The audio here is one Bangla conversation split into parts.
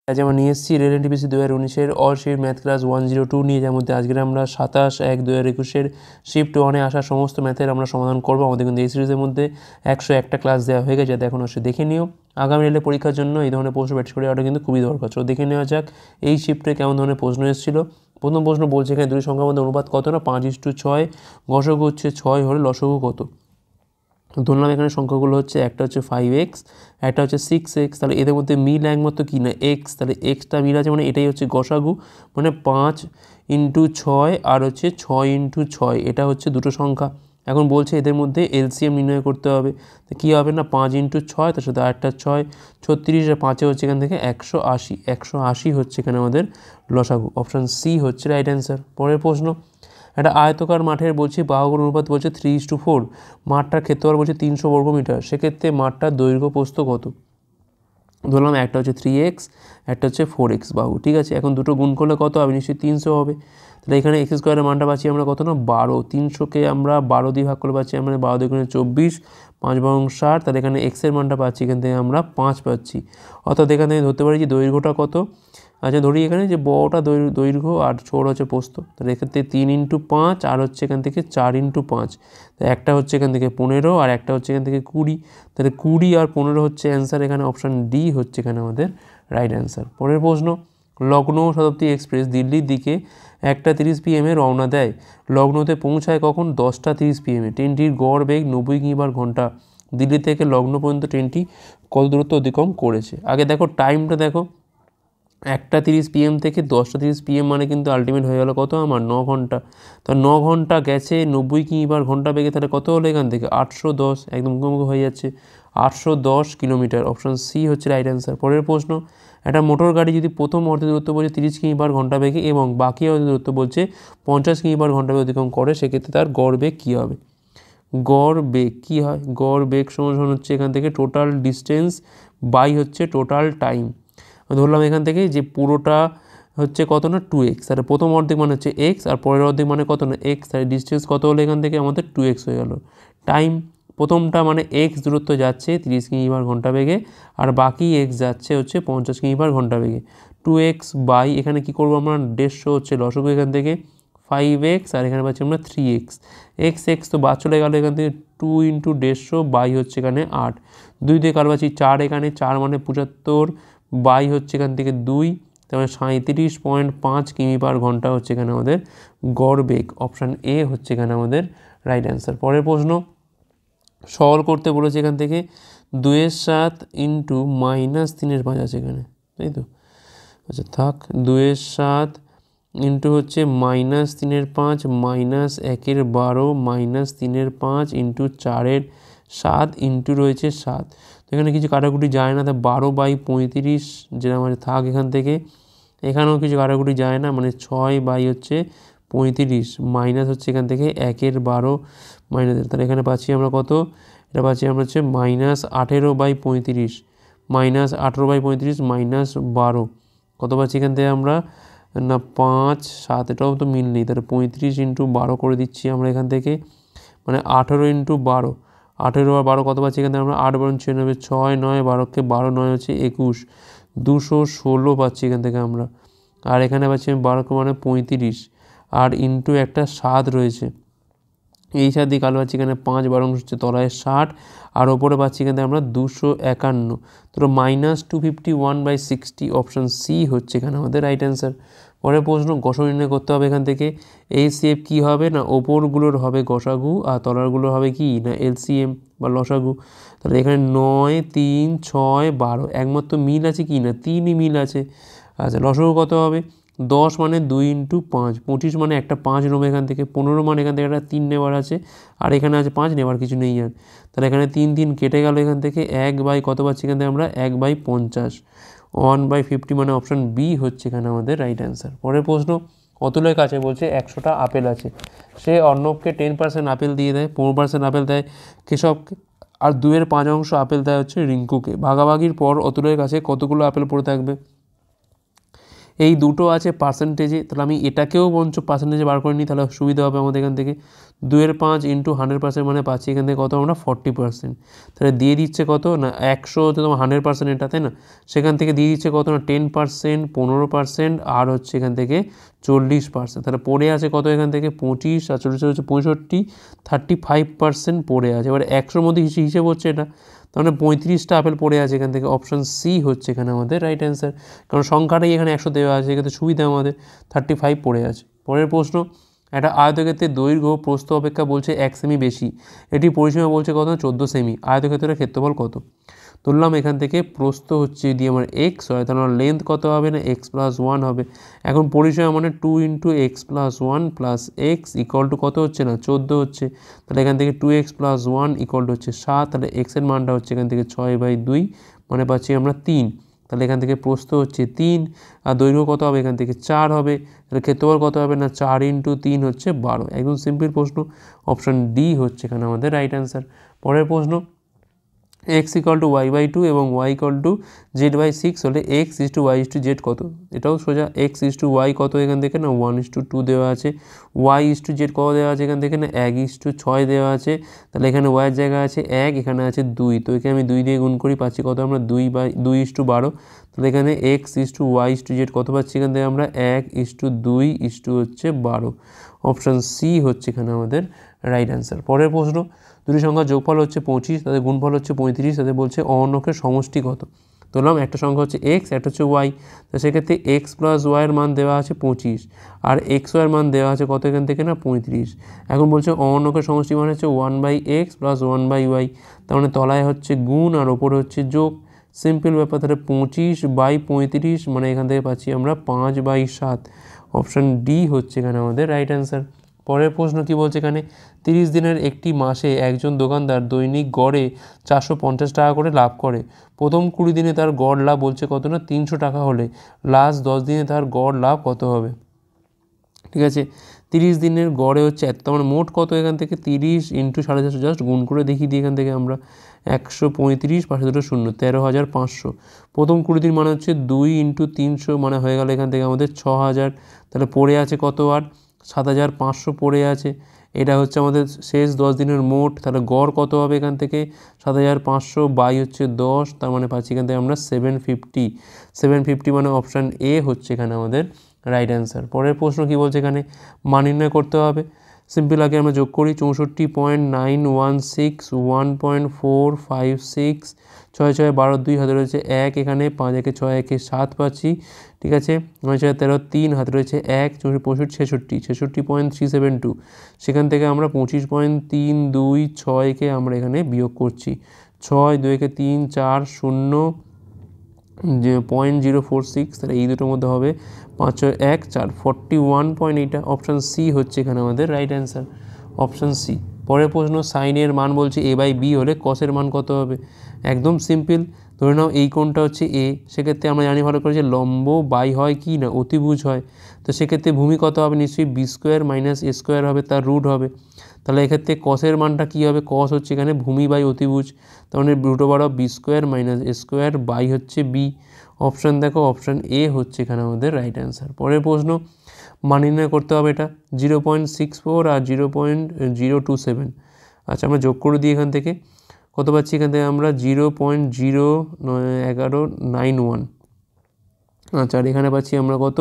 আজ আমরা নিয়ে এসেছি রেল এনটিপিসি 2019-এর অল শিফট ম্যাথ ক্লাস 102 নিয়ে, যার মধ্যে আজকে আমরা 27/1/2021-এর শিফট 1-এ আসা সমস্ত ম্যাথের আমরা সমাধান করবো। আমাদের কিন্তু এই সিরিজের মধ্যে 101টা ক্লাস দেওয়া হয়ে গেছে, যাতে এখন অবশ্যই দেখে নিও। আগামী রেলের পরীক্ষার জন্য এই ধরনের প্রশ্ন প্র্যাকটিস করে ওটা কিন্তু খুবই দরকার। চলো দেখে নেওয়া যাক এই শিফটে কেমন ধরনের প্রশ্ন এসেছিল। প্রথম প্রশ্ন বলছে এখানে দুটি সংখ্যার মধ্যে অনুপাত কত না 5:6, গসগু হচ্ছে 6 হলে লসগু কত। ধরলাম এখানে সংখ্যাগুলো হচ্ছে একটা হচ্ছে 5x, একটা হচ্ছে 6x, তাহলে এদের মধ্যে মিল একমাত্র কি না x, তাহলে এক্সটা মিল আছে, মানে এটাই হচ্ছে গসাগু, মানে 5x6 আর হচ্ছে 6x6, এটা হচ্ছে দুটো সংখ্যা। এখন বলছে এদের মধ্যে এলসিএম নির্ণয় করতে হবে, তো কী হবে না 5x6, তার সাথে আরেকটা 6, 36 আর 5 হচ্ছে এখান থেকে 180, 180 হচ্ছে এখানে আমাদের লসাগু। অপশান সি হচ্ছে রাইট অ্যান্সার। পরের প্রশ্ন, একটা আয়তকার মাঠের বলছি বাহুগুণ অনুপাত বলছে 3:4, মাঠটার ক্ষেত্রফল বলছে 300 বর্গমিটার, সেক্ষেত্রে মাঠটার দৈর্ঘ্য প্রস্থ কত। ধরলাম একটা হচ্ছে 3x, একটা হচ্ছে 4x বাহু, ঠিক আছে। এখন দুটো গুণ করলে কত হবে, নিশ্চয়ই 300 হবে। তাহলে এখানে এক্স স্কোয়ারের মানটা পাচ্ছি আমরা কত না 12, 300কে আমরা 12 দিয়ে ভাগ করে পাচ্ছি আমরা 12 দুগুণে 24, 5 বারং 60, তাহলে এখানে এক্সের মানটা পাচ্ছি এখান থেকে আমরা 5 পাচ্ছি। অর্থাৎ এখান থেকে ধরতে পারি যে দৈর্ঘ্যটা কত। আচ্ছা ধরি এখানে যে বড়টা দৈর্ঘ্য আর ছোট হচ্ছে প্রস্থ, তাহলে এক্ষেত্রে 3x5 আর হচ্ছে এখান থেকে 4x5, তাই একটা হচ্ছে এখান থেকে 15 আর একটা হচ্ছে এখান থেকে 20, তাহলে 20 আর 15 হচ্ছে অ্যান্সার। এখানে অপশান ডি হচ্ছে এখানে আমাদের রাইট অ্যান্সার। পরের প্রশ্ন, লখনৌ শতাব্দী এক্সপ্রেস দিল্লির দিকে 1:30 PM রওনা দেয়, লখনৌতে পৌঁছায় কখন 10:30 PM। ট্রেনটির গড় বেগ 90 কিমি/ঘন্টা। দিল্লি থেকে লখনৌ পর্যন্ত ট্রেনটি কত দূরত্ব অতিক্রম করেছে। আগে দেখো টাইমটা দেখো, 1:30 PM থেকে 10:30 PM মানে কিন্তু আলটিমেট হয়ে গেল কত আমার 9 ঘন্টা। তো 9 ঘন্টা গেছে 90 কিমি/ঘন্টা বেগে, তাহলে কত হলো এখান থেকে 810, একদম মুখোমুখি হয়ে যাচ্ছে 810 কিলোমিটার। অপশান সি হচ্ছে রাইট অ্যান্সার। পরের প্রশ্ন, একটা মোটর গাড়ি যদি প্রথম অর্ধ দূরত্ব বলছে 30 কিমি/ঘন্টা বেগে এবং বাকি অর্ধ দূরত্ব বলছে 50 কিমি/ঘন্টা বেগে অতিক্রম করে, সেক্ষেত্রে তার গড় বেগ কী হবে। গড় বেগ কী হয়, গড় বেগ সমান হচ্ছে এখান থেকে টোটাল ডিস্টেন্স বাই হচ্ছে টোটাল টাইম। ধরলাম এখান থেকে যে পুরোটা হচ্ছে কত না 2x, তাহলে প্রথম অর্ধেক মানে হচ্ছে x আর পরের অর্ধেক মানে কত না x, তাহলে ডিস্টেন্স কত হলো এখান থেকে আমাদের 2x হয়ে গেল। টাইম প্রথমটা মানে x দূরত্ব যাচ্ছে 30 কিমি/ঘন্টা বেগে আর বাকি x যাচ্ছে হচ্ছে 50 কিমি/ঘন্টা বেগে। 2x বাই এখানে কী করবো আমরা 150 হচ্ছে লসগু, এখান থেকে 5x আর এখানে পাচ্ছি আমরা 3x, x তো বাদ চলে গেল এখান থেকে 2 × 150 বাই হচ্ছে এখানে 8, 2 দিয়ে কার পাচ্ছি 4, এখানে 4 মানে 75 বাই হচ্ছে এখান থেকে 2, তারপরে 37.5 কিমি/ঘন্টা হচ্ছে এখানে আমাদের গড় বেগ। অপশান এ হচ্ছে এখানে আমাদের রাইট অ্যান্সার। পরের প্রশ্ন, সরল করতে বলেছে এখান থেকে 2/7 × -3/5 আছে এখানে, তাই তো। আচ্ছা থাক, 2/7 ইন্টু হচ্ছে -3/5 -1/12 -3/5 ইন্টু 4/7 ইন্টু রয়েছে 7, তো এখানে কিছু কাটাকুটি যায় না, তাই 12/35 যেটা আমাদের থাক এখান থেকে। এখানেও কিছু কাটাকুটি যায় না, মানে 6/35 মাইনাস হচ্ছে এখান থেকে 1/12 মাইনাস, তাহলে এখানে পাচ্ছি আমরা কত, এটা পাচ্ছি আমরা হচ্ছে -18/35 -18/35 -12, কত পাচ্ছি এখান থেকে আমরা না 5, 7, এটাও তো মিল নেই, তাহলে 35 × 12 করে দিচ্ছি আমরা এখান থেকে, মানে 18 × 12, 18 আর 12 কত পাচ্ছি এখান থেকে আমরা 8 × 96, 6, 9, 12কে 12, 9 হচ্ছে 21, 216 পাচ্ছি এখান থেকে আমরা। আর এখানে পাচ্ছি আমি 12 মানে 35 আর ইন্টু একটা 7 রয়েছে, এই 7 দিয়ে কালো পাচ্ছি এখানে 5 12 হচ্ছে তলায় 60 আর ওপরে পাচ্ছি এখান থেকে আমরা 251, তো -251/60। অপশান সি হচ্ছে এখানে আমাদের রাইট অ্যান্সার। পরের প্রশ্ন, গসা নির্ণয় করতে হবে এখান থেকে। এই শেপ কী হবে না ওপরগুলোর হবে গসাগু আর তলারগুলোর হবে কি না এলসিএম বা লসাগু। তাহলে এখানে 9, 3, 6, 12 একমাত্র মিল আছে কি না 3ই মিল আছে। আচ্ছা লসাগু কত হবে, 10 মানে 2 × 5, 25 মানে একটা 5 নেবো এখান থেকে, 15 মানে এখান থেকে একটা 3 নেবার আছে আর এখানে আছে 5 নেবার কিছু নেই আর, তাহলে এখানে 3 কেটে গেল এখান থেকে 1 কত পাচ্ছি এখান থেকে আমরা 1/50, 1/50 মানে অপশান বি হচ্ছে এখানে আমাদের রাইট অ্যান্সার। পরের প্রশ্ন, অতুলের কাছে বলছে 100টা আপেল আছে, সে অর্ণবকে 10% আপেল দিয়ে দেয়, 15% আপেল দেয় কেশবকে আর 2/5 আপেল দেয় হচ্ছে রিঙ্কুকে। ভাগাভাগির পর অতুলের কাছে কতগুলো আপেল পড়ে থাকবে। এই দুটো আছে পার্সেন্টেজে, তাহলে আমি এটাকেও বরঞ্চ পার্সেন্টেজে বার করে নিই, তাহলে সুবিধা হবে আমাদের এখান থেকে। 2 এর 5 ইন্টু 100% মানে পাচ্ছি এখান থেকে কত আমরা 40%। তাহলে দিয়ে দিচ্ছে কত না 100 হচ্ছে তোমার 100% এটা, তাই না? সেখান থেকে দিয়ে দিচ্ছে কত না 10%, 15% আর হচ্ছে এখান থেকে 40%। তাহলে পড়ে আছে কত এখান থেকে 25 আর 40 হচ্ছে 65, 35% পড়ে আছে। এবার 100-র মধ্যে হিসেব হচ্ছে এটা, তাহলে 35টা আপেল পড়ে আছে এখান থেকে। অপশান সি হচ্ছে এখানে আমাদের রাইট অ্যান্সার, কারণ সংখ্যাটাই এখানে 100 দেওয়া আছে, এক্ষেত্রে সুবিধা আমাদের 35 পড়ে আছে। পরের প্রশ্ন, একটা আয়তক্ষেত্রের দৈর্ঘ্য প্রস্থ অপেক্ষা বলছে 1 সেমি বেশি, এটি পরিসীমা বলছে কত না 14 সেমি, আয়তক্ষেত্রের ক্ষেত্রফল কত? ধরলাম এখান থেকে প্রস্থ হচ্ছে যদি আমার এক্স হয়, তাহলে আমার লেন্থ কত হবে না x+1 হবে। এখন পরিসীমা মানে 2 × x+1 + x ইকুয়াল টু কত হচ্ছে না 14 হচ্ছে। তাহলে এখান থেকে 2x+1 ইকুয়াল টু হচ্ছে 7, তাহলে এক্সের মানটা হচ্ছে এখান থেকে 6/2 মানে পাচ্ছি আমরা 3। তাহলে এখান থেকে প্রস্থ হচ্ছে 3 আর দৈর্ঘ্য কত হবে এখান থেকে 4 হবে। তাহলে ক্ষেত্রফল কত হবে না 4 × 3 হচ্ছে 12। একদম সিম্পল প্রশ্ন, অপশান ডি হচ্ছে এখানে আমাদের রাইট অ্যান্সার। পরের প্রশ্ন, x = y/2 এবং y = z/6 হলে x = y/z কত? এটাও সোজা, x = y কত এখান থেকে না 1:2 দেওয়া আছে, y = z কত দেওয়া আছে এখান থেকে না 1:6 দেওয়া আছে। তাহলে এখানে y এর জায়গায় আছে 1, এখানে আছে 2, তো এখানে আমি 2 দিয়ে গুণ করি, পাচ্ছি কত আমরা 2/2 = 12। তাহলে এখানে x = y/z কত পাচ্ছি এখান থেকে আমরা 1:2 অপশান সি হচ্ছে এখানে আমাদের রাইট অ্যান্সার। পরের প্রশ্ন, দুটি সংখ্যার যোগফল হচ্ছে 25, তাদের গুণফল হচ্ছে 35, তাদের বলছে অহর্ণকের সমষ্টি কত? ধরলাম একটা সংখ্যা হচ্ছে x, একটা হচ্ছে y, তো সেক্ষেত্রে x + y এর মান দেওয়া আছে 25 আর xy এর মান দেওয়া আছে কত এখান থেকে না 35। এখন বলছে অহর্ণকের সমষ্টি মানে হচ্ছে 1/x + 1/y, তার মানে তলায় হচ্ছে গুণ আর ওপরে হচ্ছে যোগ। সিম্পল ব্যাপার, তাহলে 25/35 মানে এখান থেকে পাচ্ছি আমরা 5/7। অপশান ডি হচ্ছে এখানে আমাদের রাইট অ্যান্সার। পরের প্রশ্ন কি বলছে এখানে, 30 দিনের একটি মাসে একজন দোকানদার দৈনিক গড়ে 450 টাকা করে লাভ করে। প্রথম 20 দিনে তার গড় লাভ বলছে কত না 300 টাকা হলে লাস্ট 10 দিনে তার গড় লাভ কত হবে? ঠিক আছে, 30 দিনের গড়ে হচ্ছে এত, মানে মোট কত এখান থেকে 30 × 450, জাস্ট গুণ করে দেখিয়ে দিই এখান থেকে আমরা 135 পাশে দুটো শূন্য 13,500। প্রথম 20 দিন মানে হচ্ছে 2 × 300 মানে হয়ে গেল এখান থেকে আমাদের 6000। তাহলে পড়ে আছে কত আর 7500 পড়ে আছে। এটা হচ্ছে আমাদের শেষ 10 দিনের মোট, তাহলে গড় কত হবে এখান থেকে 7500 বাই হচ্ছে 10, তার মানে পাচ্ছি এখান থেকে আমরা 750 মানে অপশান এ হচ্ছে এখানে আমাদের রাইট অ্যান্সার। পরের প্রশ্ন কি বলছে এখানে, মান নির্ণয় করতে হবে। সিম্পল আগে আমরা যোগ করি, 64.916 1.456 6 6 12 2 হাতে রয়েছে 1, এখানে 5 1 6 1 7 পাচ্ছি। ঠিক আছে, 9 6 13 3 হাতে রয়েছে 1, 64 65 66.372, সেখান থেকে আমরা 25.326কে আমরা এখানে বিয়োগ করছি। 6 2 3 4 0 0.046, তাহলে এই দুটোর মধ্যে হবে 5 6 1 4 41. এইটা অপশান সি হচ্ছে এখানে আমাদের রাইট অ্যান্সার, অপশান সি। পরের প্রশ্ন, সাইনের মান বলছে a/b হলে কসের মান কত হবে? একদম সিম্পল, ধরে নাও এই কোণটা হচ্ছে এ, সেক্ষেত্রে আমরা জানি ভালো করে যে লম্ব বাই হয় কি না অতিভুজ হয়, তো সেক্ষেত্রে ভূমি কত হবে নিশ্চয়ই b² - a² হবে, তার রুট হবে। তাহলে এক্ষেত্রে কসের মানটা কী হবে, কস হচ্ছে এখানে ভূমি বাই অতিভুজ, তার মানে √b² - a² বাই হচ্ছে বি। অপশান দেখো, অপশান এ হচ্ছে এখানে আমাদের রাইট অ্যান্সার। পরের প্রশ্ন, মান নির্ণয় করতে হবে এটা 0.64 আর 0.027। আচ্ছা, আমরা যোগ করে দিই এখান থেকে কত পাচ্ছি, এখান থেকে আমরা 0.01191। আচ্ছা, আর এখানে পাচ্ছি আমরা কত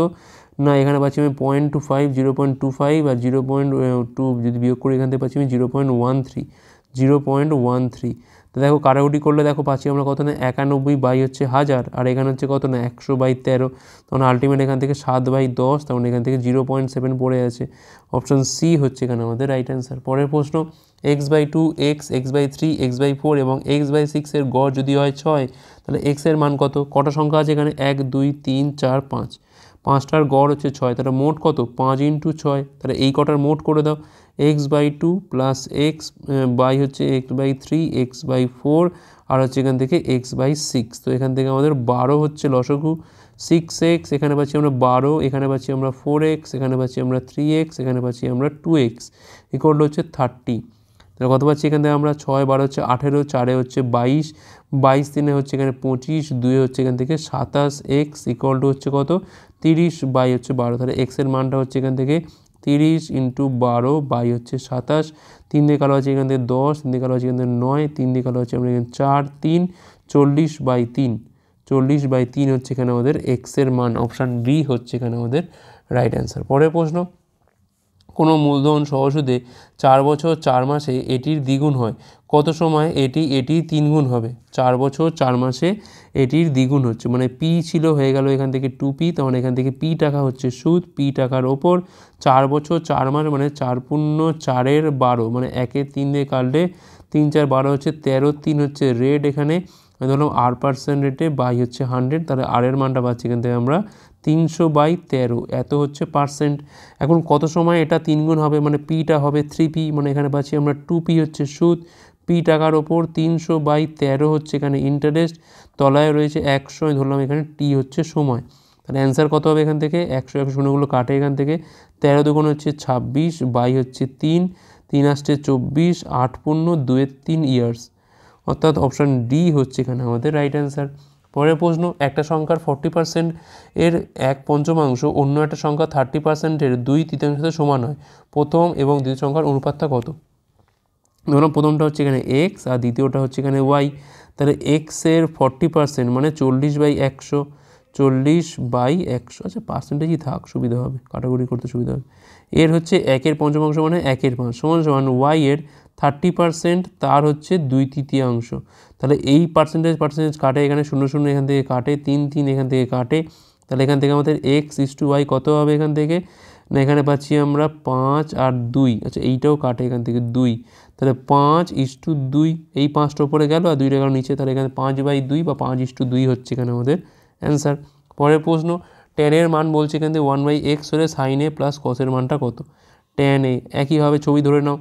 না, এখানে পাচ্ছি আমি 0.25 0.25 আর 0.2 যদি বিয়োগ করি এখান থেকে পাচ্ছি আমি 0.13। তো দেখো কাটাকুটি করলে দেখো পাচ্ছি আমরা কত না 91 বাই হচ্ছে 1000, আর এখানে হচ্ছে কত না 100/13, তখন আলটিমেট এখান থেকে 7/10, তখন এখান থেকে 0.7 পড়ে আছে। অপশান সি হচ্ছে এখানে আমাদের রাইট অ্যান্সার। পরের প্রশ্ন, x/2 x x/3 x/4 এবং x/6 এর গড় যদি হয় 6, তাহলে x এর মান কত? কটা সংখ্যা আছে এখানে 1 2 3 4 5, 5টার গড় হচ্ছে 6, তাহলে মোট কত 5 × 6, তাহলে এই কটার মোট করে দাও x/2 প্লাস x বাই হচ্ছে x/3 x/4 আর হচ্ছে এখান থেকে x/6, তো এখান থেকে আমাদের 12 হচ্ছে লসগু। 6x এখানে পাচ্ছি আমরা 12, এখানে পাচ্ছি আমরা 4x, এখানে পাচ্ছি আমরা 3x, এখানে পাচ্ছি আমরা 2x ইকুয়াল হচ্ছে 30। তাহলে কত পাচ্ছি এখান থেকে আমরা 6 12 হচ্ছে 18, 4 হচ্ছে 22, 22 3 হচ্ছে এখানে 25, 2 হচ্ছে এখান থেকে 27, x ইকুয়াল টু হচ্ছে কত 30 বাই হচ্ছে 12। তাহলে x এর মানটা হচ্ছে এখান থেকে 30 ইন্টু 12 বাই হচ্ছে 27, 3 দিয়ে কালো আছে এখান থেকে 10, 3 দিয়ে কালো আছে এখান থেকে 9, 3 দিয়ে কালো আছে আমরা এখানে 4, 3 40 বাই 3, 40 বাই 3 হচ্ছে এখানে আমাদের x এর মান। অপশান বি হচ্ছে এখানে আমাদের রাইট অ্যান্সার। পরের প্রশ্ন, কোনো মূলধন সহসুদে 4 বছর 4 মাসে এটির দ্বিগুণ হয়, কত সময় এটি 3 গুণ হবে? 4 বছর 4 মাসে এটির দ্বিগুণ হচ্ছে, মানে পি ছিল হয়ে গেল এখান থেকে 2p, তখন এখান থেকে পি টাকা হচ্ছে সুদ, পি টাকার ওপর 4 বছর 4 মাস মানে 4 পূর্ণ 4 12, মানে 1 3 দিয়ে কাটলে 3 4 12 হচ্ছে 13, 3 হচ্ছে রেট এখানে ধরলাম r% রেটে বাই হচ্ছে 100, তাহলে আর এর মানটা পাচ্ছি এখান থেকে আমরা 300/13, এত হচ্ছে পার্সেন্ট। এখন কত সময় এটা 3 গুণ হবে, মানে পিটা হবে 3p, মানে এখানে পাচ্ছি আমরা 2p হচ্ছে সুদ, পি টাকার ওপর 300/13 হচ্ছে এখানে ইন্টারেস্ট, তলায় রয়েছে 100, ধরলাম এখানে টি হচ্ছে সময়। তাহলে অ্যান্সার কত হবে এখান থেকে 100 শূন্যগুলো কাটে এখান থেকে 13 দুগুণ হচ্ছে 26 বাই হচ্ছে 3, 3 আসছে 24, 8 পূর্ণ 2 3 ইয়ার্স, অর্থাৎ অপশান ডি হচ্ছে এখানে আমাদের রাইট অ্যান্সার। পরের প্রশ্ন, একটা সংখ্যার 40% এর 1/5 অন্য একটা সংখ্যা 30% এর 2/3 সাথে সমান হয়, প্রথম এবং দ্বিতীয় সংখ্যার অনুপাতটা কত? ধরুন প্রথমটা হচ্ছে এখানে x আর দ্বিতীয়টা হচ্ছে এখানে y, তাহলে x এর 40% মানে 40/100, 40/100, আচ্ছা পার্সেন্টেজই থাক, সুবিধা হবে, কাটাকুটি করতে সুবিধা হবে। এর হচ্ছে 1/5 মানে 1/5 সমান সমান y এর 30%, তার হচ্ছে 2/3, তাহলে এই পার্সেন্টেজ কাটে এখানে 0 0 এখান থেকে কাটে, 3 3 এখান থেকে কাটে, তাহলে এখান থেকে আমাদের x/y কত হবে এখান থেকে, না এখানে পাচ্ছি আমরা 5 আর 2, আচ্ছা এইটাও কাটে এখান থেকে 2, তাহলে 5/2, এই 5টা উপরে গেল আর 2টা গেল নিচে, তাহলে এখানে 5/2 বা 5/2 হচ্ছে এখানে আমাদের অ্যান্সার। পরের প্রশ্ন, tan এর মান বলছে এখান থেকে 1/x হলে sin a প্লাস cos এর মানটা কত? tan a একইভাবে ছবি ধরে নাও,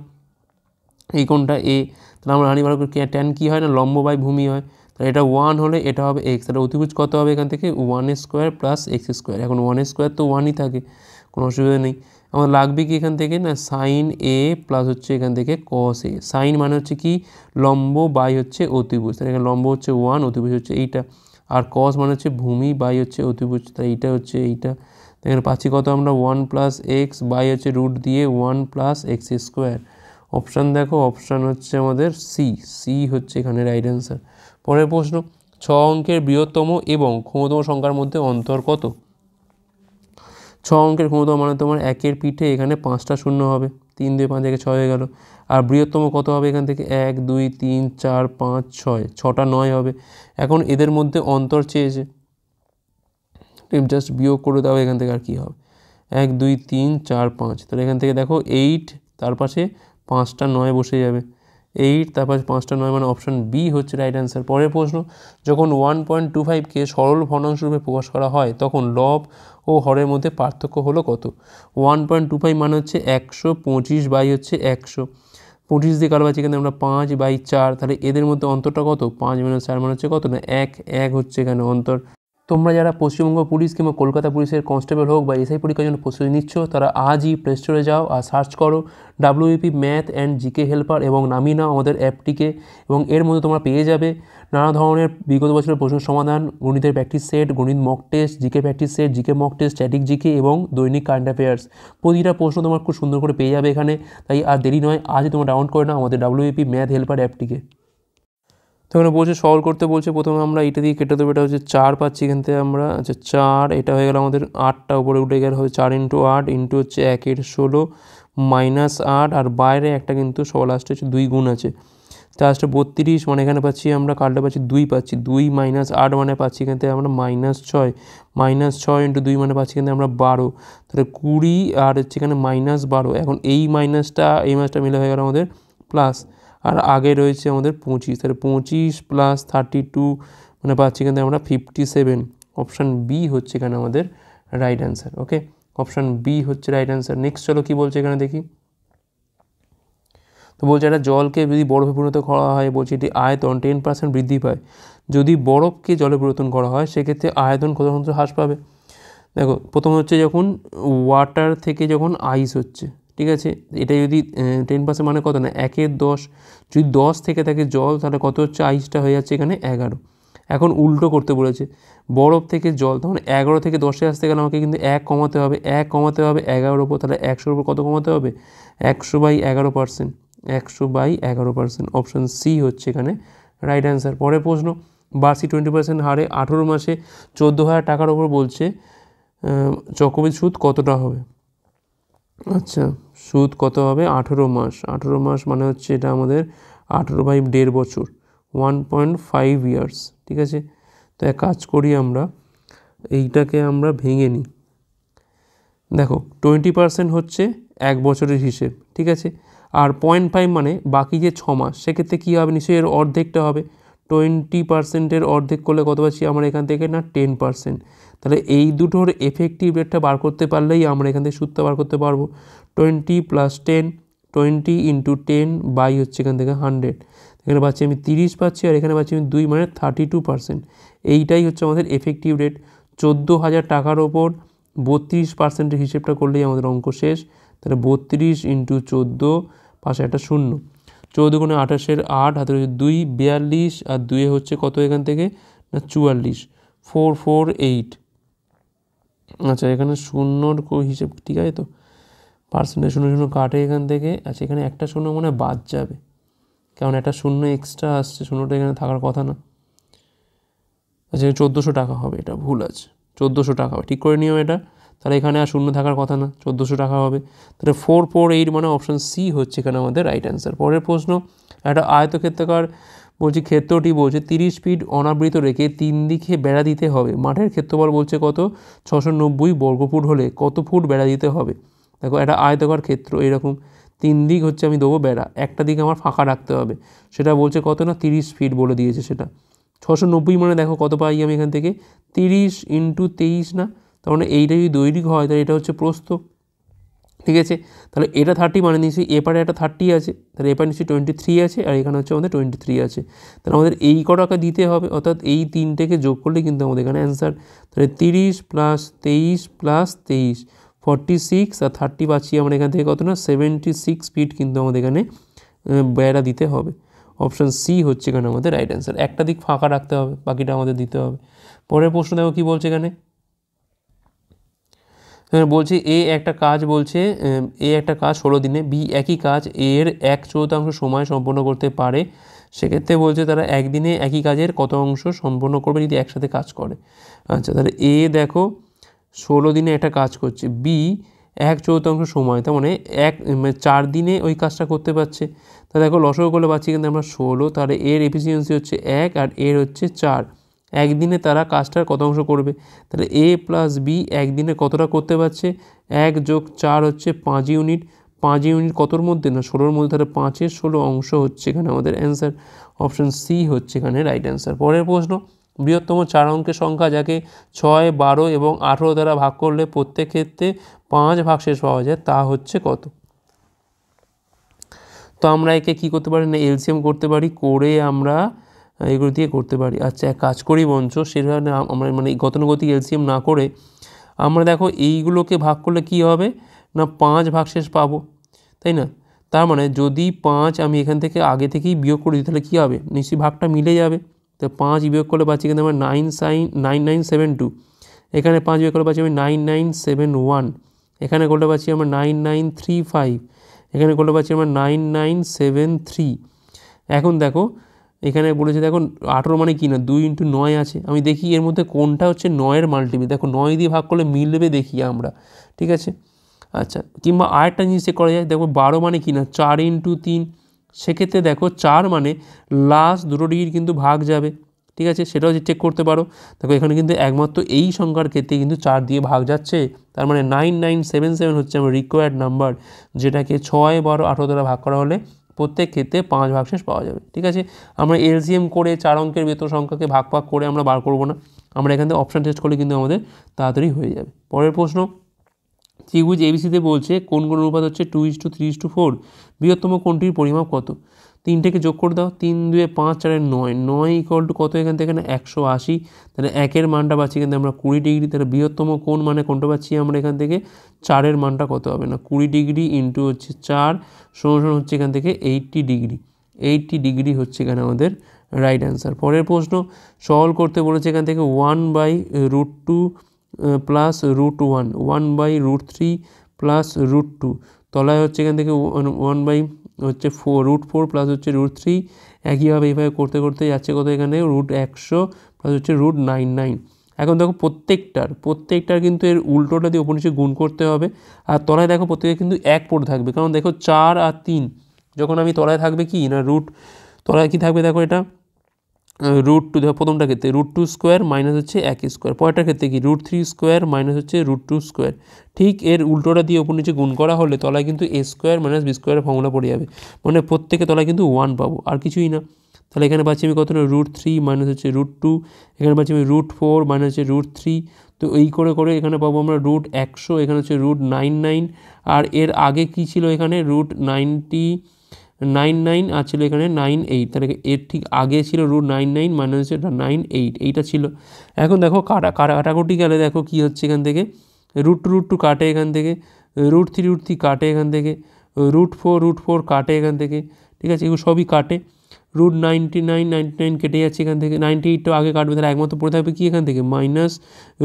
এই কোণটা a, তাহলে আমরা জানি ভালো করে tan কী হয় না লম্ব বাই ভূমি হয়, তাহলে এটা 1 হলে এটা হবে x, তাহলে অতিভুজ কত হবে এখান থেকে 1² প্লাস x², এখন 1² তো 1ই থাকে, কোনো অসুবিধা নেই। আমার লাগবে কি এখান থেকে না সাইন a প্লাস হচ্ছে এখান থেকে cos a, সাইন মানে হচ্ছে কি লম্ব বাই হচ্ছে অতিভুজ, তাহলে এখানে লম্ব হচ্ছে 1, অতিভুজ হচ্ছে এইটা, আর cos মানে হচ্ছে ভূমি বাই হচ্ছে অতিভুজ, তাই এইটা হচ্ছে এইটা, এখানে পাচ্ছি কত আমরা 1 প্লাস এক্স বাই হচ্ছে রুট দিয়ে 1 প্লাস x²। অপশান দেখো, অপশান হচ্ছে আমাদের সি হচ্ছে এখানে রাইট অ্যান্সার। পরের প্রশ্ন, 6 অঙ্কের বৃহত্তম এবং ক্ষুদ্রতম সংখ্যার মধ্যে অন্তর কত? 6 অঙ্কের ক্ষুদ্রতম মানে তোমার 1-এর পিঠে এখানে 5টা শূন্য হবে, 3 2 5 6 হয়ে গেল, আর বৃহত্তম কত হবে এখান থেকে 1 2 3 4 5 6, 6টা 9 হবে। এখন এদের মধ্যে অন্তর চেয়েছে, জাস্ট বিয়োগ করে দাও এখান থেকে, আর কী হবে 1 2 3 4 5, তাহলে এখান থেকে দেখো 8, তার পাশে 5টা 9 বসে যাবে, 8 তার পাশে 5টা 9, মানে অপশান বি হচ্ছে রাইট অ্যান্সার। পরের প্রশ্ন, যখন 1.25কে সরল ভগ্নাংশ রূপে প্রকাশ করা হয় তখন লব ও হরের মধ্যে পার্থক্য হলো কত? 1.25 মানে হচ্ছে 125 বাই হচ্ছে 100, 25 দিয়ে কারো আছে এখানে আমরা 5/4, তাহলে এদের মধ্যে অন্তরটা কত? 5 - 4 মানে হচ্ছে কত না 1 হচ্ছে এখানে অন্তর। তোমরা যারা পশ্চিমবঙ্গ পুলিশ কিংবা কলকাতা পুলিশের কনস্টেবল হোক বা এসআই পরীক্ষার জন্য প্রস্তুতি নিচ্ছ, তারা আজই প্লে স্টোরে যাও আর সার্চ করো WEP math and GK helper এবং নামিয়ে নাও আমাদের অ্যাপটিকে, এবং এর মধ্যে তোমরা পেয়ে যাবে নানা ধরনের বিগত বছরের প্রশ্নের সমাধান, গণিতের প্র্যাকটিস সেট, গণিত mock test, GK practice set, GK mock test, static GK এবং দৈনিক কারেন্ট অ্যাফেয়ার্স। প্রতিটা প্রশ্ন তোমার খুব সুন্দর করে পেয়ে যাবে এখানে, তাই আর দেরি নয়, আজই তোমরা ডাউনলোড করে নাও আমাদের WEP ম্যাথ হেল্পার অ্যাপটিকে। তো এখানে বলছে সলভ করতে বলছে, প্রথমে আমরা এটা দিয়ে কেটে দেবো, এটা হচ্ছে 4 পাচ্ছি এখান থেকে আমরা, আচ্ছা 4, এটা হয়ে গেল আমাদের 8টা উপরে উঠে গেলে হবে 4 × 8 ইন্টু হচ্ছে 1 16 মাইনাস 8, আর বাইরে একটা কিন্তু সব লাস্টে হচ্ছে 2 গুণ আছে, লাস্টে 32, মানে এখানে পাচ্ছি আমরা কাটলে পাচ্ছি 2 পাচ্ছি, 2 - 8 মানে পাচ্ছি এখান থেকে আমরা -6, -6 × 2 মানে পাচ্ছি এখান থেকে আমরা 12, তাহলে 20, আর হচ্ছে এখানে -12, এখন এই মাইনাসটা মিলে হয়ে গেল আমাদের প্লাস, আর আগে রয়েছে আমাদের 25, তাহলে 25 প্লাস 32 মানে পাচ্ছি এখান থেকে আমরা 57, অপশান বি হচ্ছে এখানে আমাদের রাইট অ্যান্সার। ওকে, অপশান বি হচ্ছে রাইট অ্যান্সার। নেক্সট চলো কী বলছে এখানে দেখি। তো বলছে একটা জলকে যদি বরফে পরিণত করা হয়, বলছে এটি আয়তন 10% বৃদ্ধি পায়, যদি বরফকে জলে পরিবর্তন করা হয় সেক্ষেত্রে আয়তন কত হ্রাস পাবে? দেখো প্রথম হচ্ছে যখন ওয়াটার থেকে যখন আইস হচ্ছে, ঠিক আছে। এটা যদি 10% মানে কত না 1/10, যদি 10 থেকে থাকে জল তাহলে কত হচ্ছে, আইসটা হয়ে যাচ্ছে এখানে 11। এখন উল্টো করতে বলেছে, বরফ থেকে জল, তখন 11 থেকে 10-এ আসতে গেলে আমাকে কিন্তু 1 কমাতে হবে, 1 কমাতে হবে 11-র উপর, তাহলে 100-র উপর কত কমাতে হবে, 100/11%, 100/11%। অপশন সি হচ্ছে এখানে রাইট অ্যান্সার। পরের প্রশ্ন, বার্ষিক 20% হারে 18 মাসে 14,000 টাকার ওপর বলছে চক্রবৃদ্ধি সুদ কতটা হবে। আচ্ছা, সুদ কত হবে, 18 মাস, 18 মাস মানে হচ্ছে এটা আমাদের 18/1.5 বছর, 1.5 ইয়ার্স। ঠিক আছে, তো এক কাজ করি আমরা, এইটাকে আমরা ভেঙে নিই। দেখো 20% হচ্ছে 1 বছরের হিসেব, ঠিক আছে, আর 0.5 মানে বাকি যে 6 মাস, সেক্ষেত্রে কী হবে, নিশ্চয়ই এর অর্ধেকটা হবে। 20%-এর অর্ধেক করলে কত পাচ্ছি আমরা এখান থেকে না 10%। তাহলে এই দুটোর এফেক্টিভ রেটটা বার করতে পারলেই আমরা এখান থেকে সুদটা বার করতে পারবো। 20 + 10, 20 × 10 বাই হচ্ছে এখান থেকে 100, এখানে পাচ্ছি আমি 30 পাচ্ছি, আর এখানে পাচ্ছি আমি 2 মানে 32%। এইটাই হচ্ছে আমাদের এফেক্টিভ রেট। 14,000 টাকার ওপর 32%-এর হিসেবটা করলেই আমাদের অঙ্ক শেষ। তাহলে 32 × 14, পাশে একটা শূন্য, 14 × 28-এর 8, হাতে হচ্ছে 2, 42, আর 2 হচ্ছে কত এখান থেকে না 44, 448। আচ্ছা, এখানে শূন্যর হিসেব ঠিক আছে তো, পার্সেন্টেজ শূন্য শূন্য কাটে এখান থেকে। আচ্ছা, এখানে একটা শূন্য মনে হয় বাদ যাবে, কারণ একটা শূন্য এক্সট্রা আসছে, শূন্যটা এখানে থাকার কথা না। আচ্ছা, 1400 টাকা হবে, এটা ভুল আছে, 1400 টাকা হবে, ঠিক করে নিও এটা। তাহলে এখানে আর শূন্য থাকার কথা না, 1400 টাকা হবে। তাহলে 448 মানে অপশান সি হচ্ছে এখানে আমাদের রাইট অ্যান্সার। পরের প্রশ্ন, একটা আয়তক্ষেত্রাকার বলছি ক্ষেত্রটি বলছে 30 ফিট অনাবৃত রেখে 3 দিকে বেড়া দিতে হবে। মাঠের ক্ষেত্রফল বলছে কত, 690 বর্গফুট হলে কত ফুট বেড়া দিতে হবে। দেখো একটা আয়তকার ক্ষেত্র, এরকম 3 দিক হচ্ছে আমি দেবো বেড়া, একটা দিকে আমার ফাঁকা রাখতে হবে, সেটা বলছে কত না 30 ফিট বলে দিয়েছে। সেটা 690 মানে দেখো কত পাই আমি এখান থেকে, 30 × 23 না, তার মানে এইটা যদি দৈর্ঘ্য হয় তাহলে এটা হচ্ছে প্রস্থ। ঠিক আছে, তাহলে এটা 30 মানে নিশ্চয়ই এপারে একটা 30 আছে, তাহলে এপারে নিশ্চয়ই 23 আছে, আর এখানে হচ্ছে আমাদের 23 আছে। তাহলে আমাদের এই কটাকে দিতে হবে, অর্থাৎ এই 3টেকে যোগ করলে কিন্তু আমাদের এখানে অ্যান্সার। তাহলে 30 + 23 + 23, 46, আর 30 পাচ্ছি আমরা এখান থেকে কত না 76 ফিট কিন্তু আমাদের এখানে বেড়া দিতে হবে। অপশান সি হচ্ছে এখানে আমাদের রাইট অ্যান্সার। একটা দিক ফাঁকা রাখতে হবে, বাকিটা আমাদের দিতে হবে। পরের প্রশ্ন দেখো কী বলছে এখানে, বলছে একটা কাজ 16 দিনে, বি একই কাজ এর 1/4 সময় সম্পন্ন করতে পারে। সেক্ষেত্রে বলছে তারা একদিনে একই কাজের কত অংশ সম্পন্ন করবে যদি একসাথে কাজ করে। আচ্ছা, তাহলে দেখো 16 দিনে একটা কাজ করছে, বি 1/4 সময়, তার মানে 4 দিনে ওই কাজটা করতে পারছে। তা দেখো লসগু করলে পাচ্ছি কিন্তু আমরা 16, তাহলে এর এফিসিয়েন্সি হচ্ছে 1 আর এর হচ্ছে 4। একদিনে তারা কাজটার কত অংশ করবে, তাহলে এ + বি একদিনে কতটা করতে পারছে, 1 + 4 হচ্ছে 5 ইউনিট, 5 ইউনিট কতর মধ্যে না 16-র মধ্যে, তাহলে 5-এর 16 অংশ হচ্ছে এখানে আমাদের অ্যান্সার। অপশান সি হচ্ছে এখানে রাইট অ্যান্সার। পরের প্রশ্ন, বৃহত্তম 4 অঙ্কের সংখ্যা যাকে 6, 12 এবং 18 দ্বারা ভাগ করলে প্রত্যেক ক্ষেত্রে 5 ভাগশেষ পাওয়া যায় তা হচ্ছে কত। তো আমরা একে কী করতে পারি না এলসিএম করতে পারি, করে আমরা এগুলো দিয়ে করতে পারি। আচ্ছা, এক কাজ করি বঞ্চ, সেভাবে আমরা মানে গতানুগতিক এলসিএম না করে আমরা দেখো এইগুলোকে ভাগ করলে কি হবে না 5 ভাগশেষ পাবো, তাই না। তার মানে যদি 5 আমি এখান থেকে আগে থেকেই বিয়োগ করে দিই তাহলে কী হবে, নিশ্চয়ই ভাগটা মিলে যাবে। তো 5 বিয়োগ করলে পাচ্ছি কিন্তু আমরা 9972, এখানে 5 বিয়োগ করলে পাচ্ছি আমি 9971, এখানে করলে পাচ্ছি আমরা 9935, এখানে করলে পাচ্ছি আমরা 9973। এখন দেখো এখানে বলেছে দেখো 18 মানে কি না 2 × 9 আছে, আমি দেখি এর মধ্যে কোনটা হচ্ছে 9-এর মাল্টিপল, দেখো 9 দিয়ে ভাগ করলে মিলবে দেখি আমরা, ঠিক আছে। আচ্ছা, কিংবা আরেকটা জিনিস চেক করা যায়, দেখো 12 মানে কি না 4 × 3, সেক্ষেত্রে দেখো 4 মানে লাস্ট দুটো ডিজিট কিন্তু ভাগ যাবে, ঠিক আছে, সেটাও চেক করতে পারো। দেখো এখানে কিন্তু একমাত্র এই সংখ্যার ক্ষেত্রে কিন্তু 4 দিয়ে ভাগ যাচ্ছে, তার মানে 9977 হচ্ছে আমার রিকোয়ার্ড নাম্বার, যেটাকে 6, 12, 18 দ্বারা ভাগ করা হলে প্রত্যেক ক্ষেত্রে 5 ভাগশেষ পাওয়া যাবে। ঠিক আছে, আমরা এলসিএম করে 4 অঙ্কের বৃহত্তম সংখ্যাকে ভাগ করে আমরা বার করব না, আমরা এখান থেকে অপশান টেস্ট করলে কিন্তু আমাদের তাড়াতাড়ি হয়ে যাবে। পরের প্রশ্ন, ত্রিভুজ এবিসিতে বলছে কোন অনুপাত হচ্ছে 2:3:4, বৃহত্তম কোণটির পরিমাপ কত। তিনটেকে যোগ করে দাও, 3 2 5 4 9, 9 ইকুয়াল টু কত এখান থেকে এখানে 180। তাহলে একের মানটা পাচ্ছি এখান থেকে আমরা 20 ডিগ্রি। তাহলে বৃহত্তম কোণ মানে কোনটা পাচ্ছি আমরা এখান থেকে, 4-এর মানটা কত হবে না 20 ডিগ্রি ইন্টু হচ্ছে 4 সমান হচ্ছে এখান থেকে 80 ডিগ্রি। 80 ডিগ্রি হচ্ছে এখানে আমাদের রাইট অ্যান্সার। পরের প্রশ্ন সলভ করতে বলেছে এখান থেকে 1/√2 প্লাস √1, 1/√3 প্লাস √2, তলায় হচ্ছে এখান থেকে 1/4 প্লাস হচ্ছে √3, একইভাবে এইভাবে করতে করতে যাচ্ছে কত এখানে √100 প্লাস হচ্ছে √99। এখন দেখো প্রত্যেকটার কিন্তু এর উল্টোটা দিয়ে উপর নিচে গুণ করতে হবে। আর তলায় দেখো প্রত্যেকে কিন্তু 1 পড়ে থাকবে, কারণ দেখো 4 আর 3 যখন আমি তলায় থাকবে কি না তলায় কি থাকবে দেখো এটা √2, দেখো প্রথমটার ক্ষেত্রে √2 স্কোয়ার মাইনাস হচ্ছে 1 স্কোয়ার, পরেরটার ক্ষেত্রে কি √3 স্কোয়ার মাইনাস হচ্ছে √2 স্কোয়ার। ঠিক এর উল্টোটা দিয়ে ওপর নিচে গুণ করা হলে তলায় কিন্তু a স্কোয়ার মাইনাস b স্কোয়ারের ফর্মুলা পড়ে যাবে, মানে প্রত্যেকে তলায় কিন্তু 1 পাবো, আর কিছুই না। তাহলে এখানে পাচ্ছি আমি কত না √3 মাইনাস হচ্ছে √2, এখানে পাচ্ছি আমি √4 মাইনাস হচ্ছে √3। তো এই করে করে এখানে পাবো আমরা √100, এখানে হচ্ছে √99, আর এর আগে কি ছিল এখানে √99 আর ছিল এখানে 98, তাহলে এর ঠিক আগে ছিল √99 মানে হচ্ছে 98, এইটা ছিল। এখন দেখো কাটাকুটি গেলে দেখো কি হচ্ছে এখান থেকে √2 কাটে এখান থেকে, √3 কাটে এখান থেকে, √4 কাটে এখান থেকে, ঠিক আছে, এগুলো সবই কাটে। √99 কেটে যাচ্ছে এখান থেকে, 98টাও আগে কাটবে, তাহলে একমাত্র পড়ে থাকবে কি এখান থেকে মাইনাস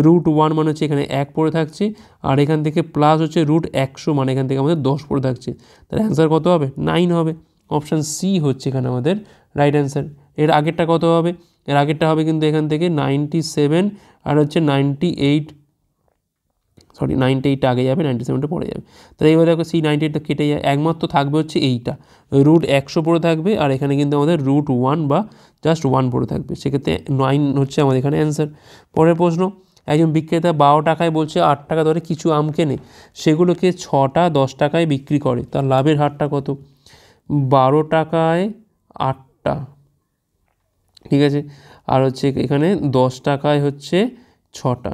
√1 মানে হচ্ছে এখানে 1 পড়ে থাকছে, আর এখান থেকে প্লাস হচ্ছে √100 মানে এখান থেকে আমাদের 10 পড়ে থাকছে। তাহলে অ্যান্সার কত হবে 9 হবে। অপশান সি হচ্ছে এখানে আমাদের রাইট অ্যান্সার। এর আগেরটা কত হবে, এর আগেরটা হবে কিন্তু এখান থেকে 97 আর হচ্ছে 98টা আগে যাবে, 97টা পরে যাবে। তাহলে এইবার দেখো C98টা কেটে যায়, একমাত্র থাকবে হচ্ছে এইটা √100 পড়ে থাকবে, আর এখানে কিন্তু আমাদের √1 বা জাস্ট 1 পড়ে থাকবে, সেক্ষেত্রে 9 হচ্ছে আমাদের এখানে অ্যান্সার। পরের প্রশ্ন, একজন বিক্রেতা 12 টাকায় বলছে 8 টাকা দরে কিছু আম কেনে, সেগুলোকে 6টা 10 টাকায় বিক্রি করে, তার লাভের হারটা কত? 12 টাকায় 8টা, ঠিক আছে, আর হচ্ছে এখানে 10 টাকায় হচ্ছে 6টা।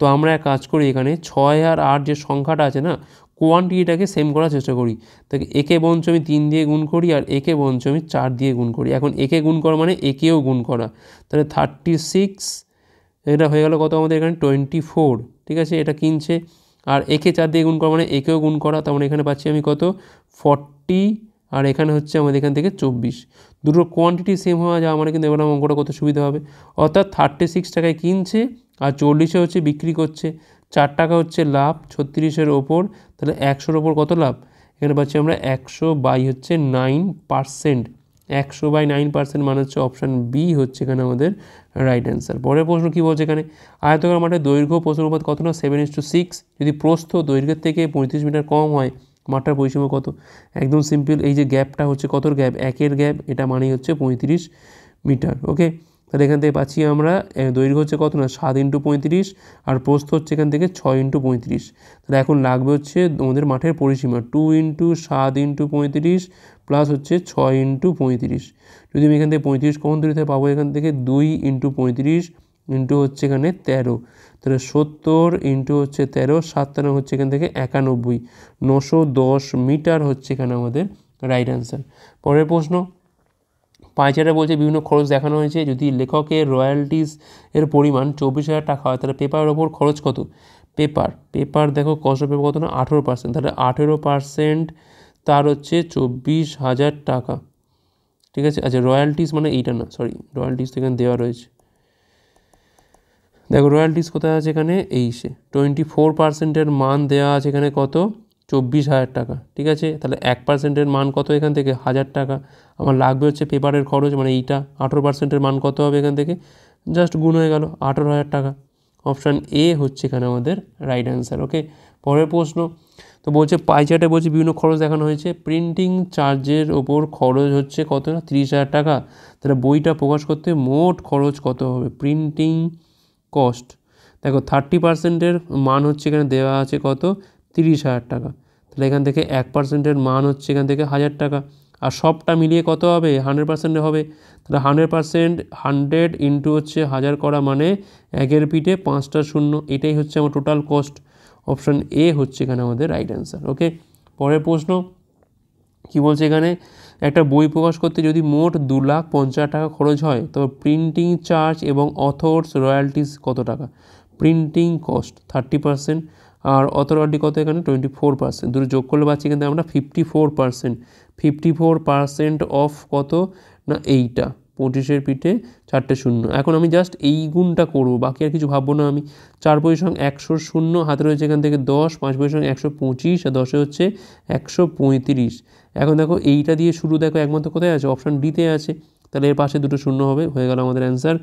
তো আমরা এক কাজ করি, এখানে 6 আর 8 যে সংখ্যাটা আছে না, কোয়ান্টিটিটাকে সেম করার চেষ্টা করি। তাকে একে বঞ্চ আমি 3 দিয়ে গুণ করি, আর একে বঞ্চ আমি 4 দিয়ে গুণ করি। এখন একে গুণ করা মানে একেও গুণ করা, তাহলে 36, এটা হয়ে গেল কত আমাদের এখানে 24, ঠিক আছে, এটা কিনছে। আর একে 4 দিয়ে গুণ করা মানে একেও গুণ করা, তার মানে এখানে পাচ্ছি আমি কত 40, আর এখানে হচ্ছে আমাদের এখান থেকে 24। দুটো কোয়ান্টিটি সেম হওয়া যায়, আমার কিন্তু এবার অঙ্কটা কত সুবিধা হবে। অর্থাৎ 36 টাকায় কিনছে আর 40-এ হচ্ছে বিক্রি করছে, 4 টাকা হচ্ছে লাভ 36-এর ওপর, তাহলে 100-র ওপর কত লাভ? এখানে পাচ্ছি আমরা 100/9%, 100/9% মানে হচ্ছে অপশান বি হচ্ছে এখানে আমাদের রাইট অ্যান্সার। পরের প্রশ্ন কী বলছে এখানে, আয়তকার মাঠের দৈর্ঘ্য প্রশ্ন অনুপাত কত না 7:6, যদি প্রস্থ দৈর্ঘ্যের থেকে 35 মিটার কম হয় মাঠটার পরিসীমা কত? একদম সিম্পল, এই যে গ্যাপটা হচ্ছে কতর গ্যাপ, 1-এর গ্যাপ, এটা মানেই হচ্ছে 35 মিটার। ওকে, তাহলে এখান থেকে পাচ্ছি আমরা দৈর্ঘ্য হচ্ছে কত না 7 × 35, আর প্রস্থ হচ্ছে এখান থেকে 6 × 35। তাহলে এখন লাগবে হচ্ছে আমাদের মাঠের পরিসীমা 2 × 7 × 35 প্লাস হচ্ছে 6 × 35। যদি আমি এখান থেকে 35 কখন দূরে পাবো, এখান থেকে 2 × 35 ইন্টু হচ্ছে এখানে 13, তাহলে 70 ইন্টু হচ্ছে 13, 7 হচ্ছে এখান থেকে 91, 910 মিটার হচ্ছে এখানে আমাদের রাইট অ্যান্সার। পরের প্রশ্ন, পাঁচারে বলছে বিভিন্ন খরচ দেখানো হয়েছে, যদি লেখকের রয়্যালটিস এর পরিমাণ 24,000 টাকা হয়, তাহলে পেপারের ওপর খরচ কত? পেপার দেখো কস্ট অফ পেপার কত না 18%, তাহলে 18% তার হচ্ছে 24,000 টাকা, ঠিক আছে। আচ্ছা, রয়্যালটিস মানে এইটা না, সরি, রয়্যালটিস তো এখানে দেওয়া রয়েছে, দেখো রয়্যালটিস কোথায় আছে এখানে, এই সে 24%-এর মান দেওয়া আছে এখানে কত 24,000 টাকা, ঠিক আছে। তাহলে 1%-এর মান কত এখান থেকে 1,000 টাকা, আমার লাগবে হচ্ছে পেপারের খরচ মানে এইটা, 18%-এর মান কত হবে এখান থেকে, জাস্ট গুণ হয়ে গেল 18,000 টাকা। অপশান এ হচ্ছে এখানে আমাদের রাইট অ্যান্সার। ওকে, পরের প্রশ্ন, তো বলছে পাই চার্টে বলছে বিভিন্ন খরচ দেখানো হয়েছে, প্রিন্টিং চার্জের ওপর খরচ হচ্ছে কত না 30,000 টাকা, তাহলে বইটা প্রকাশ করতে মোট খরচ কত হবে? প্রিন্টিং কস্ট, দেখো 30%-এর মান হচ্ছে এখানে দেওয়া আছে কত 30,000 টাকা, তাহলে এখান থেকে 1%-এর মান হচ্ছে এখান থেকে 1,000 টাকা, আর সবটা মিলিয়ে কত হবে 100% হবে, তাহলে 100%, 100 ইন্টু হচ্ছে 1000 করা মানে 1-এর পিঠে 5টা শূন্য, এটাই হচ্ছে আমার টোটাল কস্ট। অপশান এ হচ্ছে এখানে আমাদের রাইট অ্যান্সার। ওকে, পরের প্রশ্ন কি বলছে এখানে, একটা বই প্রকাশ করতে যদি মোট 2,50,000 টাকা খরচ হয় তবে প্রিন্টিং চার্জ এবং অথর্স রয়্যালটিস কত টাকা? প্রিন্টিং কস্ট 30%, আর অথর রয়্যালটি কত এখানে 24%, দুটো যোগ করলে পাচ্ছি কিন্তু আমরা 54%। 54% অফ কত না এইটা, 25-এর পিঠে 4টে শূন্য। এখন আমি জাস্ট এই গুণটা করবো, বাকি আর কিছু ভাববো না আমি। 4 বইয়ের সঙ্গে 100 শূন্য, হাতে রয়েছে এখান থেকে 10, 5 বইয়ের সঙ্গে 125, আর 10-এ হচ্ছে 135। এখন দেখো এইটা দিয়ে শুরু, দেখো একমাত্র কোথায় আছে? অপশান ডিতে আছে, তাহলে এর পাশে দুটো শূন্য হবে, হয়ে গেল আমাদের অ্যান্সার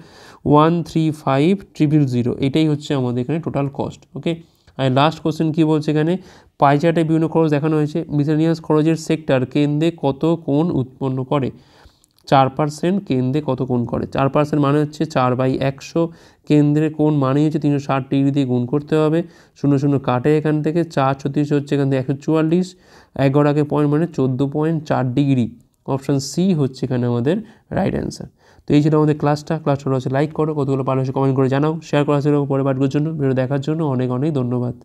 135,000। এটাই হচ্ছে আমাদের এখানে টোটাল কস্ট। ওকে, আর লাস্ট কোশ্চেন কী বলছে এখানে? পাই চার্টে বিভিন্ন খরচ দেখানো হয়েছে। মিসেলিনিয়াস খরচের সেক্টর কেন্দ্রে কত কোণ উৎপন্ন করে? 4% কেন্দ্রে কত কোণ করে? 4% মানে হচ্ছে 4/100, কেন্দ্রে কোণ মানে হচ্ছে 360 ডিগ্রি দিয়ে গুণ করতে হবে, 0 কাটে এখান থেকে, 4/36 হচ্ছে এখান থেকে 144, 11 আগে পয়েন্ট মানে 14.4 ডিগ্রি। অপশান সি হচ্ছে এখানে আমাদের রাইট অ্যান্সার। তো এই ছিল আমাদের ক্লাসটা হচ্ছে লাইক করো, কতগুলো ভালো হচ্ছে কমেন্ট করে জানাও, শেয়ার করা ছিল পরের পাঠগুলোর জন্য। ভিডিও দেখার জন্য অনেক অনেক ধন্যবাদ।